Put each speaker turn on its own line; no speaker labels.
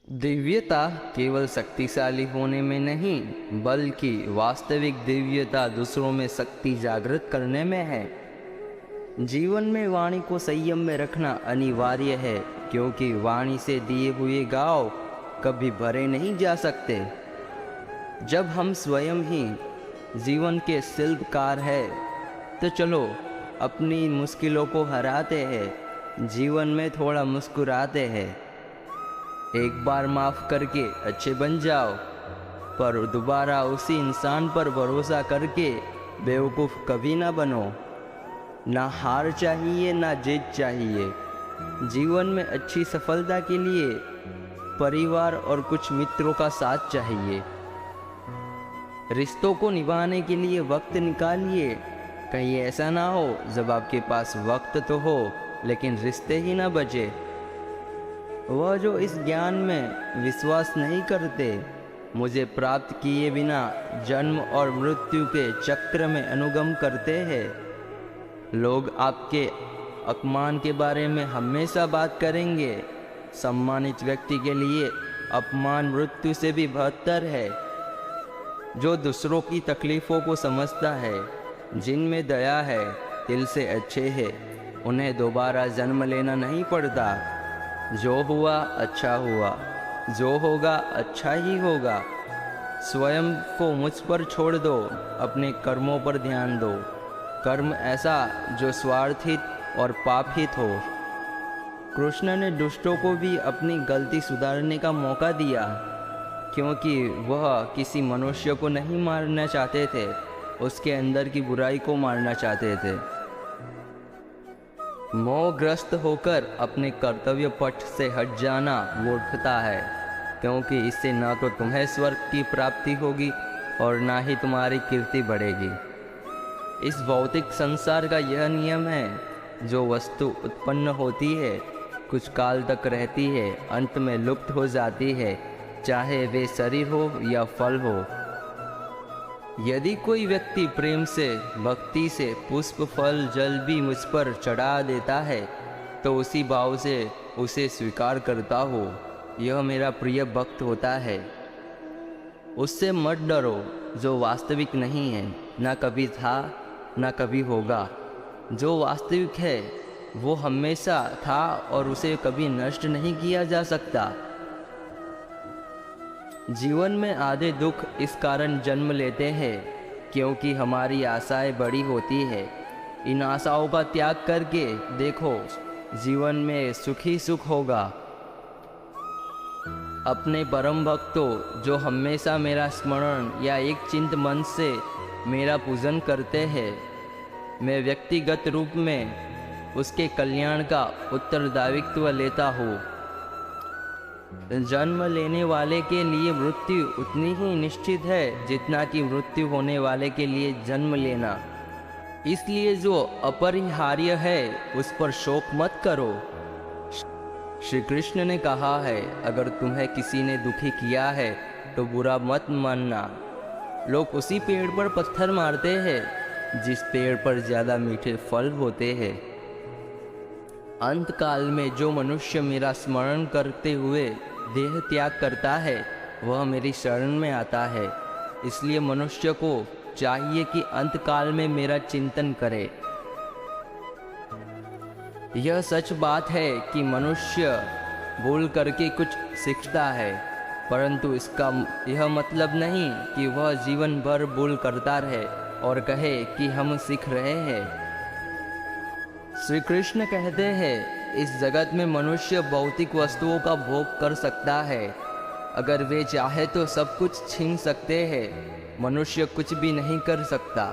दिव्यता केवल शक्तिशाली होने में नहीं, बल्कि वास्तविक दिव्यता दूसरों में शक्ति जागृत करने में है। जीवन में वाणी को संयम में रखना अनिवार्य है, क्योंकि वाणी से दिए हुए गाँव कभी भरे नहीं जा सकते। जब हम स्वयं ही जीवन के शिल्पकार हैं, तो चलो अपनी मुश्किलों को हराते हैं, जीवन में थोड़ा मुस्कुराते हैं। एक बार माफ़ करके अच्छे बन जाओ, पर दोबारा उसी इंसान पर भरोसा करके बेवकूफ़ कभी ना बनो। ना हार चाहिए ना जीत चाहिए। जीवन में अच्छी सफलता के लिए परिवार और कुछ मित्रों का साथ चाहिए। रिश्तों को निभाने के लिए वक्त निकालिए। कहीं ऐसा ना हो जब आपके पास वक्त तो हो लेकिन रिश्ते ही ना बचे। वह जो इस ज्ञान में विश्वास नहीं करते, मुझे प्राप्त किए बिना जन्म और मृत्यु के चक्र में अनुगम करते हैं। लोग आपके अपमान के बारे में हमेशा बात करेंगे। सम्मानित व्यक्ति के लिए अपमान मृत्यु से भी बदतर है। जो दूसरों की तकलीफ़ों को समझता है, जिनमें दया है, दिल से अच्छे हैं, उन्हें दोबारा जन्म लेना नहीं पड़ता। जो हुआ अच्छा हुआ, जो होगा अच्छा ही होगा। स्वयं को मुझ पर छोड़ दो, अपने कर्मों पर ध्यान दो। कर्म ऐसा जो स्वार्थित और पापहित हो। कृष्ण ने दुष्टों को भी अपनी गलती सुधारने का मौका दिया, क्योंकि वह किसी मनुष्य को नहीं मारना चाहते थे, उसके अंदर की बुराई को मारना चाहते थे। मोहग्रस्त होकर अपने कर्तव्य पथ से हट जाना मूर्खता है, क्योंकि इससे न तो तुम्हें स्वर्ग की प्राप्ति होगी और ना ही तुम्हारी कीर्ति बढ़ेगी। इस भौतिक संसार का यह नियम है, जो वस्तु उत्पन्न होती है, कुछ काल तक रहती है, अंत में लुप्त हो जाती है, चाहे वे शरीर हो या फल हो। यदि कोई व्यक्ति प्रेम से, भक्ति से पुष्प, फल, जल भी मुझ पर चढ़ा देता है, तो उसी भाव से उसे स्वीकार करता हो। यह मेरा प्रिय भक्त होता है। उससे मत डरो जो वास्तविक नहीं है, ना कभी था ना कभी होगा। जो वास्तविक है वो हमेशा था और उसे कभी नष्ट नहीं किया जा सकता। जीवन में आधे दुख इस कारण जन्म लेते हैं क्योंकि हमारी आशाएं बड़ी होती है। इन आशाओं का त्याग करके देखो, जीवन में सुख ही सुख होगा। अपने परम भक्तों जो हमेशा मेरा स्मरण या एक चिंत मन से मेरा पूजन करते हैं, मैं व्यक्तिगत रूप में उसके कल्याण का उत्तरदायित्व लेता हूँ। जन्म लेने वाले के लिए मृत्यु उतनी ही निश्चित है जितना कि मृत्यु होने वाले के लिए जन्म लेना। इसलिए जो अपरिहार्य है उस पर शोक मत करो। श्री कृष्ण ने कहा है, अगर तुम्हें किसी ने दुखी किया है तो बुरा मत मानना। लोग उसी पेड़ पर पत्थर मारते हैं जिस पेड़ पर ज़्यादा मीठे फल होते हैं। अंत काल में जो मनुष्य मेरा स्मरण करते हुए देह त्याग करता है, वह मेरी शरण में आता है। इसलिए मनुष्य को चाहिए कि अंत काल में मेरा चिंतन करे। यह सच बात है कि मनुष्य भूल करके कुछ सीखता है, परंतु इसका यह मतलब नहीं कि वह जीवन भर भूल करता रहे और कहे कि हम सीख रहे हैं। श्री कृष्ण कहते हैं, इस जगत में मनुष्य भौतिक वस्तुओं का भोग कर सकता है। अगर वे चाहे तो सब कुछ छीन सकते हैं। मनुष्य कुछ भी नहीं कर सकता।